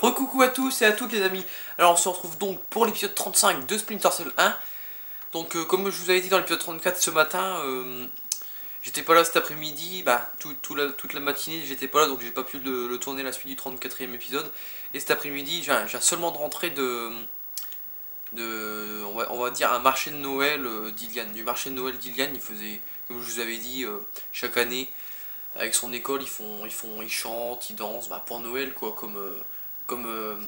recoucou à tous et à toutes les amis. Alors on se retrouve donc pour l'épisode 35 de Splinter Cell 1. Donc comme je vous avais dit dans l'épisode 34 ce matin, j'étais pas là cet après-midi, toute la matinée j'étais pas là, donc j'ai pas pu le tourner la suite du 34e épisode. Et cet après-midi je viens seulement de rentrer on va dire un marché de Noël d'Ilian. Du marché de Noël d'Ilian, il faisait, comme je vous avais dit, chaque année. Avec son école, ils chantent, ils dansent, pour Noël quoi, comme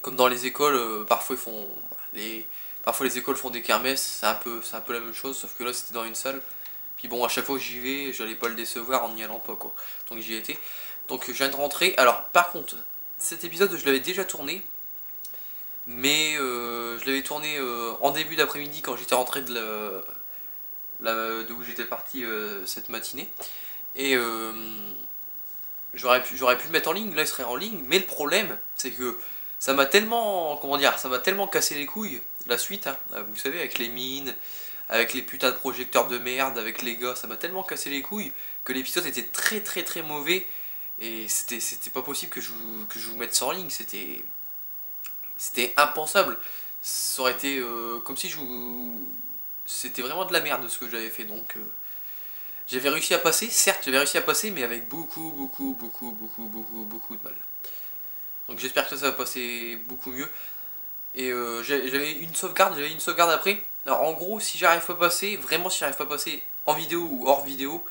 dans les écoles, parfois les écoles font des kermesses, c'est un peu la même chose, sauf que là c'était dans une salle. Puis bon, à chaque fois que j'y vais, j'allais pas le décevoir en n'y allant pas quoi. Donc j'y étais. Donc je viens de rentrer. Alors par contre, cet épisode je l'avais déjà tourné, mais je l'avais tourné en début d'après-midi quand j'étais rentré d'où j'étais parti cette matinée. Et j'aurais pu le mettre en ligne, là il serait en ligne, mais le problème c'est que ça m'a tellement, comment dire, ça m'a tellement cassé les couilles, la suite, hein, vous savez, avec les mines, avec les putains de projecteurs de merde, avec les gars, ça m'a tellement cassé les couilles que l'épisode était très mauvais, et c'était pas possible que je vous mette ça en ligne, c'était impensable, ça aurait été comme si c'était vraiment de la merde ce que j'avais fait, donc... J'avais réussi à passer, certes j'avais réussi à passer, mais avec beaucoup de mal. Donc j'espère que ça va passer beaucoup mieux. Et j'avais une sauvegarde après. Alors en gros, si j'arrive pas à passer, vraiment si j'arrive pas à passer en vidéo ou hors vidéo,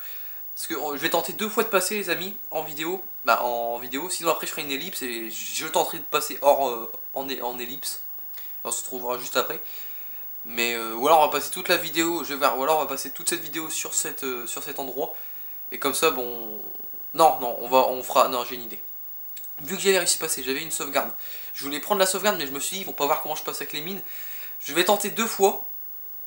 parce que je vais tenter 2 fois de passer les amis, en vidéo, sinon après je ferai une ellipse et je tenterai de passer en ellipse. On se retrouvera juste après. Mais ou alors on va passer toute la vidéo, je vais voir, ou alors on va passer toute cette vidéo sur cet endroit. Et comme ça, bon... Non, on fera... Non, j'ai une idée. Vu que j'avais réussi à passer, j'avais une sauvegarde. Je voulais prendre la sauvegarde, mais je me suis dit, ils vont pas voir comment je passe avec les mines. Je vais tenter 2 fois.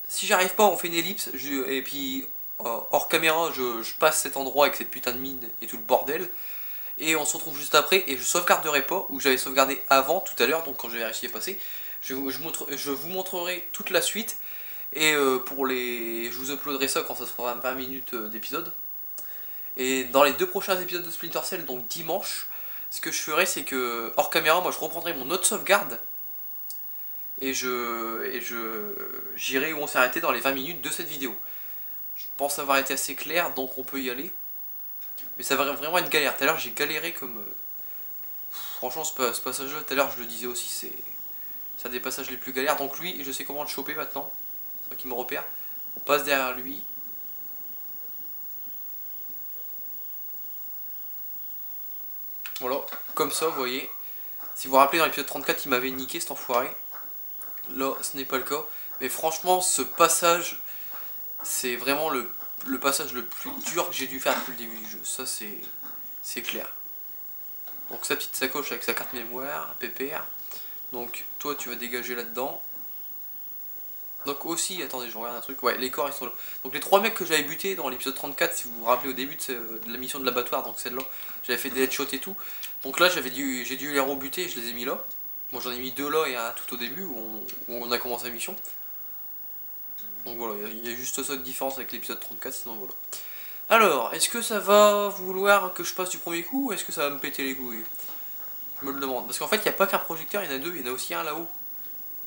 Si j'arrive pas, on fait une ellipse. Et puis, hors caméra, je passe cet endroit avec cette putain de mine et tout le bordel. Et on se retrouve juste après, et je sauvegarderai pas, où j'avais sauvegardé avant, tout à l'heure, donc quand j'avais réussi à passer. Je vous montrerai toute la suite. Et je vous uploaderai ça quand ça sera 20 minutes d'épisode. Et dans les 2 prochains épisodes de Splinter Cell, donc dimanche, ce que je ferai c'est que, hors caméra, moi je reprendrai mon autre sauvegarde. Et j'irai où on s'est arrêté dans les 20 minutes de cette vidéo. Je pense avoir été assez clair, donc on peut y aller. Mais ça va vraiment être galère. Tout à l'heure j'ai galéré comme... franchement ce passage-là, tout à l'heure je le disais aussi, c'est un des passages les plus galères. Donc lui, je sais comment le choper maintenant. C'est vrai qu'il me repère. On passe derrière lui. Voilà, comme ça, vous voyez. Si vous vous rappelez, dans l'épisode 34, il m'avait niqué cet enfoiré. Là, ce n'est pas le cas. Mais franchement, ce passage, c'est vraiment le passage le plus dur que j'ai dû faire depuis le début du jeu. Ça, c'est clair. Donc, sa petite sacoche avec sa carte mémoire, un PPR. Donc, toi, tu vas dégager là-dedans. Donc aussi, attendez, je regarde un truc, ouais, les corps ils sont là. Donc les 3 mecs que j'avais butés dans l'épisode 34, si vous vous rappelez au début de la mission de l'abattoir, donc celle-là, j'avais fait des headshots et tout. Donc là j'ai dû les rebuter, je les ai mis là. Bon, j'en ai mis 2 là et un tout au début où on a commencé la mission. Donc voilà, il y a juste ça de différence avec l'épisode 34, sinon voilà. Alors, est-ce que ça va vouloir que je passe du premier coup ou est-ce que ça va me péter les couilles? Je me le demande, parce qu'en fait il n'y a pas qu'un projecteur, il y en a 2, il y en a aussi un là-haut.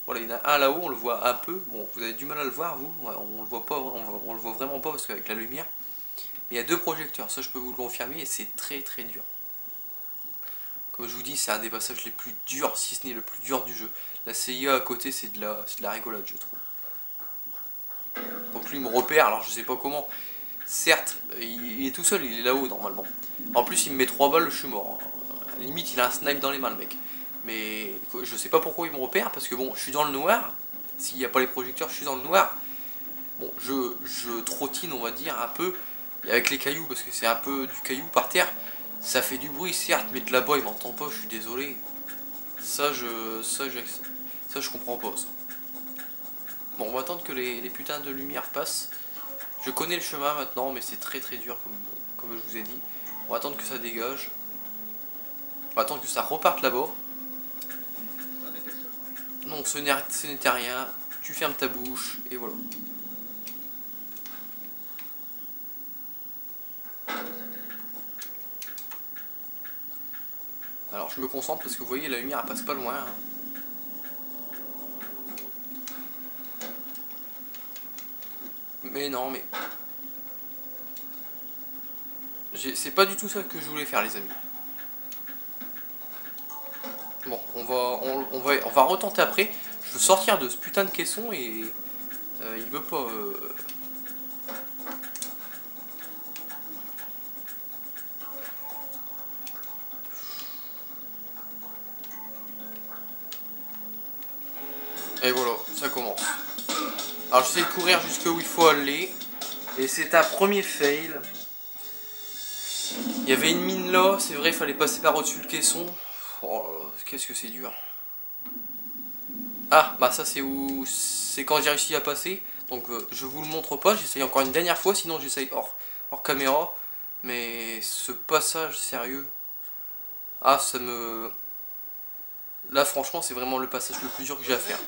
Voilà, il y en a un là-haut, on le voit un peu. Bon, vous avez du mal à le voir, vous. Ouais, on le voit pas, on le voit vraiment pas parce qu'avec la lumière. Mais il y a 2 projecteurs, ça je peux vous le confirmer, et c'est très dur. Comme je vous dis, c'est un des passages les plus durs, si ce n'est le plus dur du jeu. La CIA à côté, c'est de la rigolade, je trouve. Donc lui, il me repère, alors je sais pas comment. Certes, il est tout seul, il est là-haut normalement. En plus, il me met 3 balles, je suis mort. À la limite, il a un snipe dans les mains, le mec. Mais je sais pas pourquoi il me repère, parce que bon, je suis dans le noir. S'il n'y a pas les projecteurs, je suis dans le noir. Bon, je trottine, on va dire, un peu, avec les cailloux, parce que c'est un peu du caillou par terre. Ça fait du bruit, certes, mais de là-bas, il m'entend pas, je suis désolé. Ça, je comprends pas, ça. Bon, on va attendre que les putains de lumière passent. Je connais le chemin maintenant, mais c'est très dur, comme je vous ai dit. On va attendre que ça dégage. On va attendre que ça reparte là-bas. Non, ce n'était rien. Tu fermes ta bouche, et voilà. Alors je me concentre parce que vous voyez la lumière elle passe pas loin. Hein. Mais non, mais c'est pas du tout ça que je voulais faire, les amis. Bon, on va retenter après. Je veux sortir de ce putain de caisson et il veut pas. Et voilà, ça commence. Alors j'essaie de courir jusqu'où il faut aller. Et c'est un premier fail. Il y avait une mine là, c'est vrai, il fallait passer par au-dessus le caisson. Oh, qu'est-ce que c'est dur. Ah, bah ça c'est où. C'est quand j'ai réussi à passer. Donc je vous le montre pas, j'essaye encore une dernière fois, sinon j'essaye hors caméra. Mais ce passage, sérieux. Ah, ça me. Là, franchement, c'est vraiment le passage le plus dur que j'ai à faire.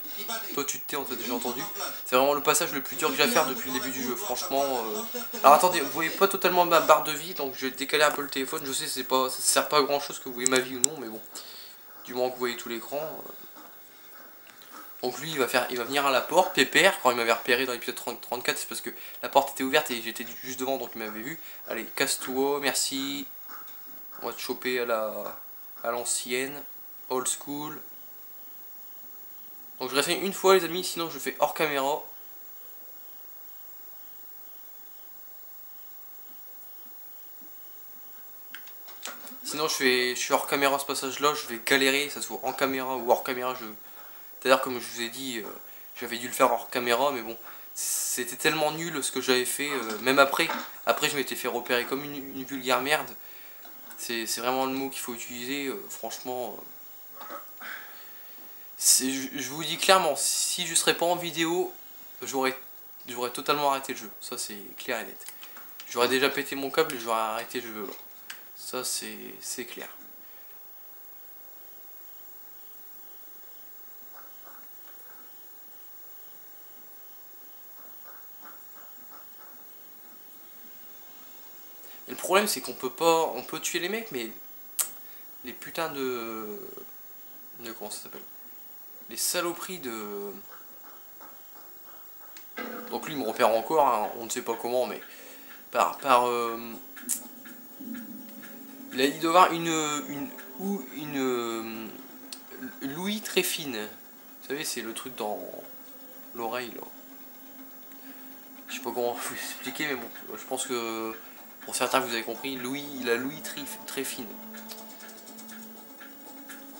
Toi, tu te tais, on t'a déjà entendu. C'est vraiment le passage le plus dur que j'ai à faire depuis le début du jeu, franchement. Alors attendez, vous voyez pas totalement ma barre de vie, donc je vais décaler un peu le téléphone. Je sais, ça sert pas à grand chose que vous voyez ma vie ou non, mais bon. Du moment que vous voyez tout l'écran. Donc lui, il va venir à la porte, pépère. Quand il m'avait repéré dans l'épisode 34, c'est parce que la porte était ouverte et j'étais juste devant, donc il m'avait vu. Allez, casse-toi, merci. On va te choper à l'ancienne. Old school. Donc je réessaye une fois les amis, sinon je fais hors caméra. Sinon je suis hors caméra ce passage là, je vais galérer, ça se voit en caméra ou hors caméra. C'est-à-dire comme je vous ai dit, j'avais dû le faire hors caméra, mais bon, c'était tellement nul ce que j'avais fait, même après. Après je m'étais fait repérer comme une vulgaire merde. C'est vraiment le mot qu'il faut utiliser, franchement. Je vous dis clairement, si je serais pas en vidéo, j'aurais totalement arrêté le jeu. Ça c'est clair et net. J'aurais déjà pété mon câble et j'aurais arrêté le jeu là. Ça c'est clair. Et le problème c'est qu'on peut pas. On peut tuer les mecs, mais les putains de comment ça s'appelle, les saloperies de. Donc lui il me repère encore, hein, on ne sait pas comment, mais il doit avoir une l'ouïe très fine. Vous savez, c'est le truc dans l'oreille là. Je sais pas comment vous expliquer, mais bon, je pense que pour certains vous avez compris, il a l'ouïe très fine.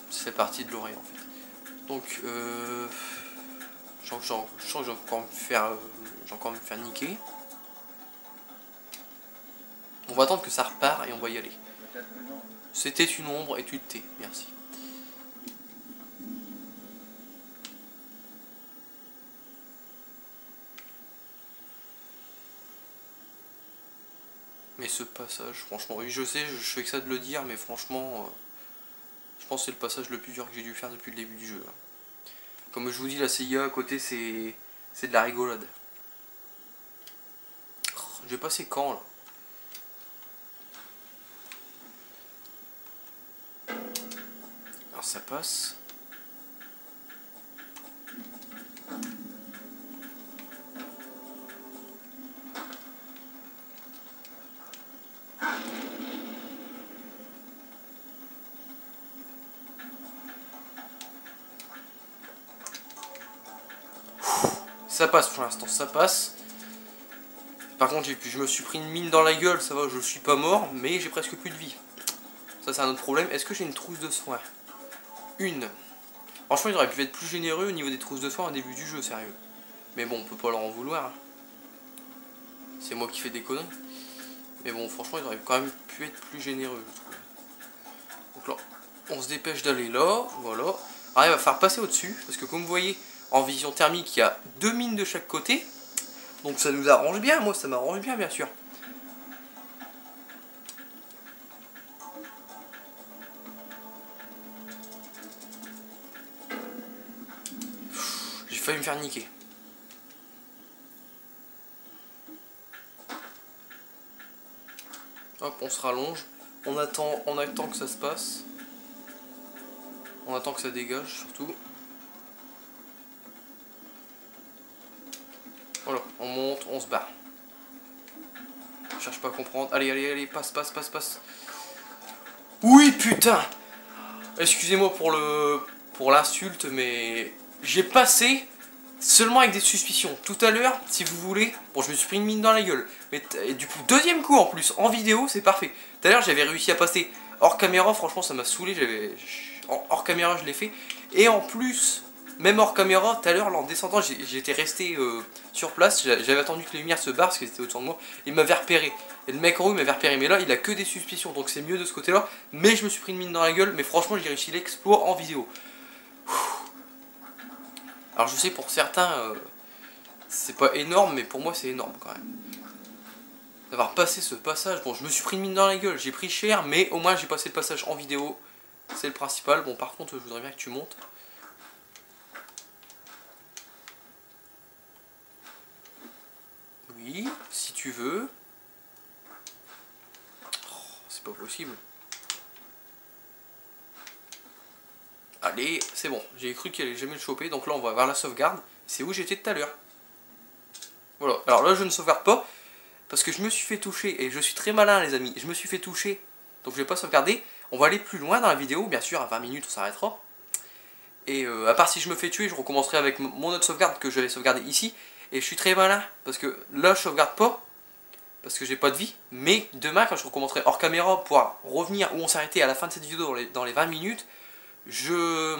C'est partie de l'oreille en fait. Donc, je sens que j'ai encore me faire niquer. On va attendre que ça repart et on va y aller. C'était une ombre et tu te tais, merci. Mais ce passage, franchement, oui je sais, je fais que ça de le dire, mais franchement, je pense que c'est le passage le plus dur que j'ai dû faire depuis le début du jeu. Comme je vous dis, la CIA à côté, c'est de la rigolade. Je vais passer quand là? Alors ça passe. Ça passe pour l'instant, ça passe. Par contre, je me suis pris une mine dans la gueule, ça va, je suis pas mort, mais j'ai presque plus de vie. Ça, c'est un autre problème. Est-ce que j'ai une trousse de soins? Une. Franchement, ils auraient pu être plus généreux au niveau des trousses de soins au début du jeu, sérieux. Mais bon, on peut pas leur en vouloir. C'est moi qui fais des conneries. Mais bon, franchement, ils auraient quand même pu être plus généreux, je trouve. Donc là, on se dépêche d'aller là, voilà. Alors, il va falloir passer au-dessus, parce que comme vous voyez, en vision thermique, il y a deux mines de chaque côté. Donc ça nous arrange bien, moi ça m'arrange bien sûr. J'ai failli me faire niquer. Hop, on se rallonge. On attend que ça se passe. On attend que ça dégage surtout. Voilà, on monte, on se barre. Je cherche pas à comprendre. Allez, allez, allez, passe, passe, passe, passe. Oui, putain. Excusez-moi pour l'insulte, mais j'ai passé seulement avec des suspicions. Tout à l'heure, si vous voulez, bon, je me suis pris une mine dans la gueule. Mais et du coup, deuxième coup en plus, en vidéo, c'est parfait. Tout à l'heure, j'avais réussi à passer hors caméra. Franchement, ça m'a saoulé. Hors caméra, je l'ai fait. Et en plus, même hors caméra, tout à l'heure, en descendant, j'étais resté sur place. J'avais attendu que les lumières se barrent parce qu'ils étaient autour de moi. Il m'avait repéré. Et le mec en haut m'avait repéré. Mais là, il a que des suspicions. Donc c'est mieux de ce côté-là. Mais je me suis pris une mine dans la gueule. Mais franchement, j'ai réussi l'exploit en vidéo. Alors je sais pour certains, c'est pas énorme. Mais pour moi, c'est énorme quand même. D'avoir passé ce passage. Bon, je me suis pris une mine dans la gueule. J'ai pris cher. Mais au moins, j'ai passé le passage en vidéo. C'est le principal. Bon, par contre, je voudrais bien que tu montes. Oui, si tu veux. Oh, c'est pas possible. Allez, c'est bon. J'ai cru qu'elle allait jamais le choper. Donc là, on va vers la sauvegarde. C'est où j'étais tout à l'heure. Voilà. Alors là, je ne sauvegarde pas. Parce que je me suis fait toucher. Et je suis très malin, les amis. Je me suis fait toucher. Donc je vais pas sauvegarder. On va aller plus loin dans la vidéo. Bien sûr, à 20 minutes, on s'arrêtera. Et à part si je me fais tuer, je recommencerai avec mon autre sauvegarde que j'avais sauvegardé ici. Et je suis très malin. Parce que là, je sauvegarde pas. Parce que j'ai pas de vie. Mais demain, quand je recommencerai hors caméra pour revenir où on s'arrêtait à la fin de cette vidéo dans les 20 minutes, je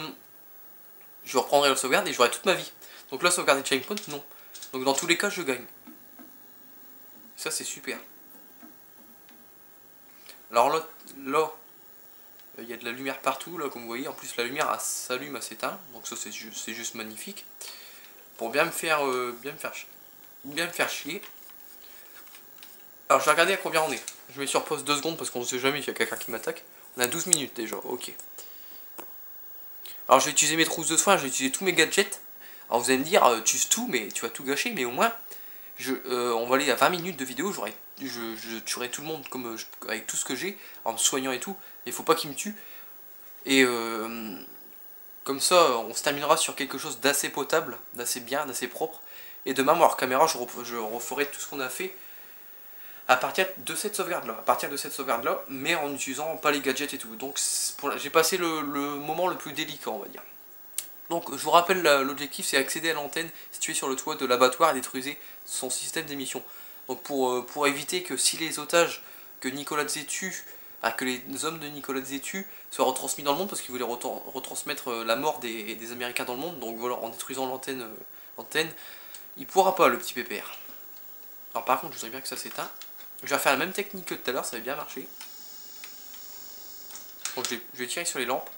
reprendrai la sauvegarde et j'aurai toute ma vie. Donc là, sauvegarder checkpoint, non. Donc dans tous les cas, je gagne. Ça, c'est super. Alors là, il y a de la lumière partout, là, comme vous voyez. En plus, la lumière s'allume, elle s'éteint. Donc ça, c'est juste magnifique. Pour bien me faire chier. Alors, je vais regarder à combien on est. Je mets sur pause 2 secondes parce qu'on ne sait jamais s'il y a quelqu'un qui m'attaque. On a 12 minutes déjà, ok. Alors, je vais utiliser mes trousses de soins, je vais utiliser tous mes gadgets. Alors, vous allez me dire, tu uses tout, mais tu vas tout gâcher. Mais au moins, on va aller à 20 minutes de vidéo. Je tuerai tout le monde comme, avec tout ce que j'ai, en me soignant et tout. Il faut pas qu'il me tue. Et comme ça, on se terminera sur quelque chose d'assez potable, d'assez bien, d'assez propre. Et demain, moi, hors caméra, je referai tout ce qu'on a fait à partir de cette sauvegarde là, mais en utilisant pas les gadgets et tout. Donc j'ai passé le moment le plus délicat, on va dire. Donc je vous rappelle, l'objectif c'est accéder à l'antenne située sur le toit de l'abattoir et détruire son système d'émission. Donc pour éviter que si les otages que Nicolas tue, que les hommes de Nicolas tue soient retransmis dans le monde, parce qu'ils voulaient retransmettre la mort des Américains dans le monde. Donc voilà, en détruisant l'antenne, il pourra pas, le petit pépère. Alors par contre, je voudrais bien que ça s'éteint. Je vais faire la même technique que tout à l'heure, ça avait bien marché. Donc je vais tirer sur les lampes.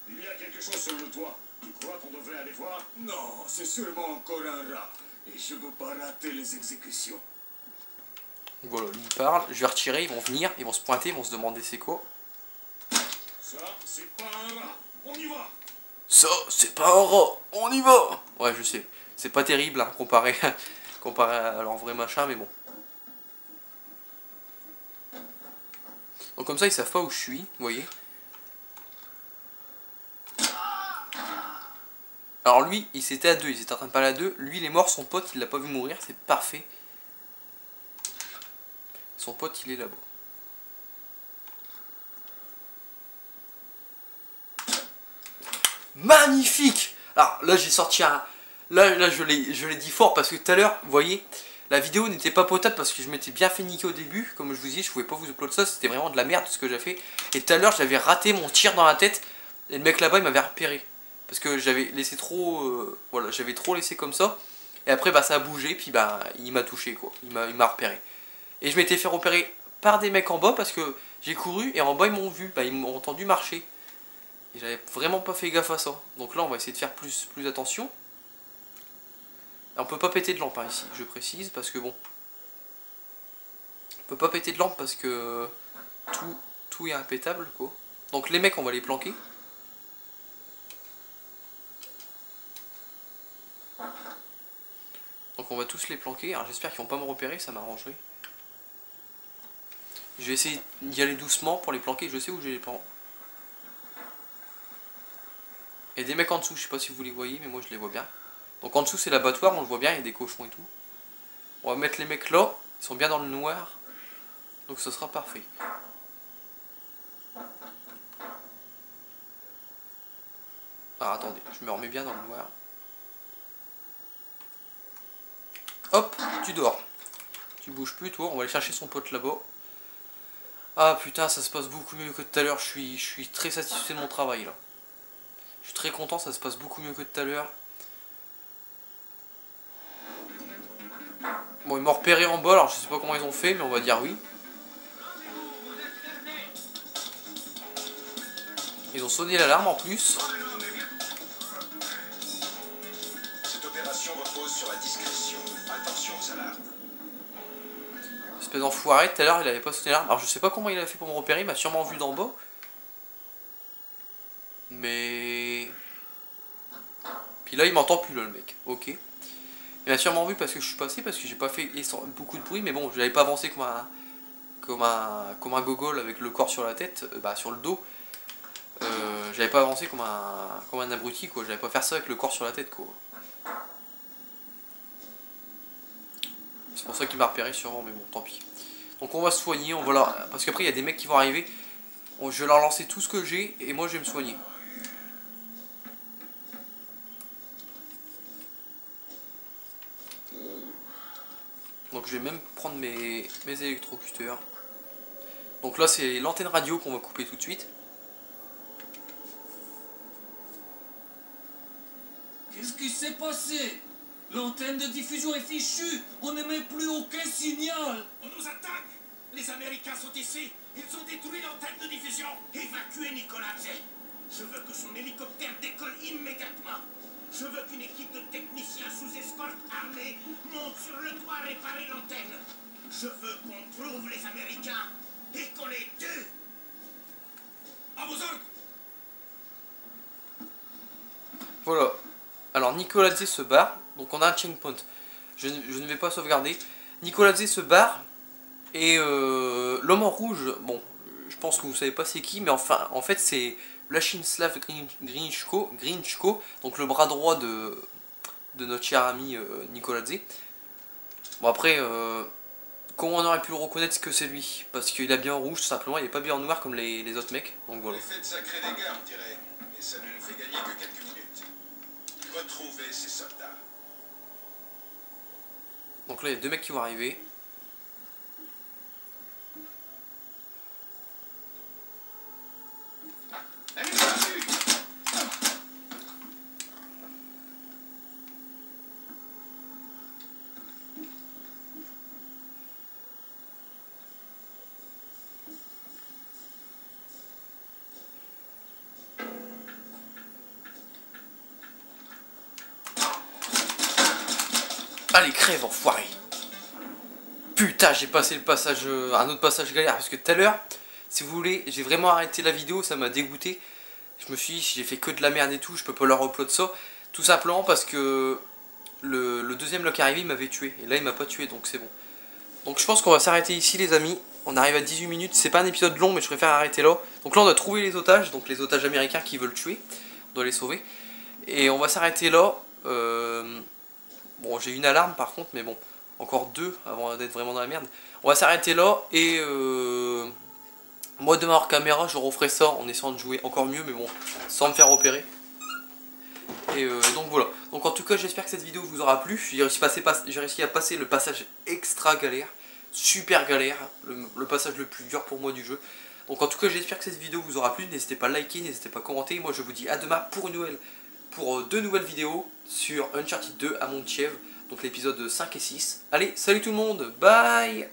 Il y a quelque chose sur le toit. Tu crois qu'on devrait aller voir? Non, c'est sûrement encore un rat. Et je veux pas rater les exécutions. Voilà, lui il parle, je vais retirer, ils vont venir, ils vont se pointer, ils vont se demander c'est quoi. Ça, c'est pas un rat. On y va. Ça, c'est pas un rat, on y va. Ouais, je sais, c'est pas terrible hein, comparé à leur vrai machin, mais bon. Donc comme ça, ils savent pas où je suis, vous voyez. Alors lui, il s'était à deux, ils étaient en train de parler à deux. Lui, il est mort, son pote, il l'a pas vu mourir, c'est parfait. Son pote, il est là-bas. Magnifique! Alors là, j'ai sorti un... Là je l'ai dit fort parce que tout à l'heure, vous voyez, la vidéo n'était pas potable parce que je m'étais bien fait niquer au début. Comme je vous dis, je pouvais pas vous upload ça, c'était vraiment de la merde ce que j'ai fait. Et tout à l'heure, j'avais raté mon tir dans la tête. Et le mec là-bas, il m'avait repéré. Parce que j'avais laissé trop... voilà, j'avais trop laissé comme ça. Et après, bah ça a bougé, puis bah il m'a touché quoi. Il m'a repéré. Et je m'étais fait repérer par des mecs en bas parce que j'ai couru et en bas ils m'ont vu. Bah ils m'ont entendu marcher. Et j'avais vraiment pas fait gaffe à ça. Donc là, on va essayer de faire plus attention. On peut pas péter de lampe hein, ici, je précise, parce que bon. On peut pas péter de lampe parce que tout est impétable quoi. Donc les mecs, on va les planquer. Donc on va tous les planquer. Alors j'espère qu'ils vont pas me repérer, ça m'arrangerait. Je vais essayer d'y aller doucement pour les planquer. Je sais où j'ai les plans. Et des mecs en dessous, je sais pas si vous les voyez, mais moi je les vois bien. Donc en dessous c'est l'abattoir, on le voit bien, il y a des cochons et tout. On va mettre les mecs là, ils sont bien dans le noir. Donc ce sera parfait. Ah attendez, je me remets bien dans le noir. Hop, tu dors. Tu bouges plus toi, on va aller chercher son pote là-bas. Ah putain, ça se passe beaucoup mieux que tout à l'heure, je suis très satisfait de mon travail là. Je suis très content, ça se passe beaucoup mieux que tout à l'heure. Bon, ils m'ont repéré en bas, alors je sais pas comment ils ont fait, mais on va dire oui. Ils ont sonné l'alarme en plus. Cette opération repose sur la discrétion. Attention aux alarmes. Espèce d'enfoiré, tout à l'heure il avait pas sonné l'alarme. Alors je sais pas comment il a fait pour me repérer, il m'a sûrement vu d'en bas. Mais... Puis là il m'entend plus là le mec, ok. Il m'a sûrement vu parce que je suis passé, parce que j'ai pas fait beaucoup de bruit, mais bon, je n'avais pas avancé comme un gogol avec le corps sur la tête, sur le dos. J'avais pas avancé comme un abruti quoi, j'avais pas faire ça avec le corps sur la tête quoi. C'est pour ça qu'il m'a repéré sûrement, mais bon, tant pis. Donc on va se soigner, on va là, parce qu'après il y a des mecs qui vont arriver. Je vais leur lancer tout ce que j'ai et moi je vais me soigner. Donc je vais même prendre mes électrocuteurs. Donc là c'est l'antenne radio qu'on va couper tout de suite. Qu'est-ce qui s'est passé? L'antenne de diffusion est fichue. On n'émet plus aucun signal. On nous attaque. Les Américains sont ici. Ils ont détruit l'antenne de diffusion. Évacuez Nicolazzi. Je veux que son hélicoptère décolle immédiatement. Je veux qu'une équipe de techniciens sous escorte armée monte sur le toit réparer l'antenne. Je veux qu'on trouve les Américains et qu'on les tue. À vos ordres. Voilà. Alors Nicolazzi se barre. Donc on a un checkpoint. Je ne vais pas sauvegarder. Nicolazzi se barre. Et l'homme en rouge, bon, je pense que vous savez pas c'est qui, mais enfin, en fait c'est Vladislav Grinchko, donc le bras droit de notre cher ami Nicolazzi. Bon après, comment on aurait pu le reconnaître que c'est lui? Parce qu'il a bien en rouge tout simplement, il est pas bien en noir comme les autres mecs, donc voilà. On fait de sacrés dégâts, on dirait, mais ça ne nous fait gagner que quelques minutes. Retrouvez ces soldats. Donc là il y a deux mecs qui vont arriver. Allez, crève, enfoiré. Putain, j'ai passé le passage, un autre passage galère, parce que tout à l'heure, si vous voulez, j'ai vraiment arrêté la vidéo, ça m'a dégoûté. Je me suis dit, si j'ai fait que de la merde et tout, je peux pas leur upload ça. Tout simplement parce que le deuxième lock arrivé, il m'avait tué. Et là, il m'a pas tué, donc c'est bon. Donc je pense qu'on va s'arrêter ici, les amis. On arrive à 18 minutes, c'est pas un épisode long, mais je préfère arrêter là. Donc là, on a trouvé les otages, donc les otages américains qui veulent tuer. On doit les sauver. Et on va s'arrêter là. Bon, j'ai une alarme par contre, mais bon, encore deux avant d'être vraiment dans la merde. On va s'arrêter là et moi demain hors caméra, je referai ça en essayant de jouer encore mieux, mais bon, sans me faire repérer. Et donc voilà. Donc en tout cas, j'espère que cette vidéo vous aura plu. J'ai réussi à passer le passage extra galère, super galère, le passage le plus dur pour moi du jeu. Donc en tout cas, j'espère que cette vidéo vous aura plu. N'hésitez pas à liker, n'hésitez pas à commenter. Moi, je vous dis à demain pour deux nouvelles vidéos sur Uncharted 2 à Montchevre, donc l'épisode 5 et 6. Allez, salut tout le monde, bye!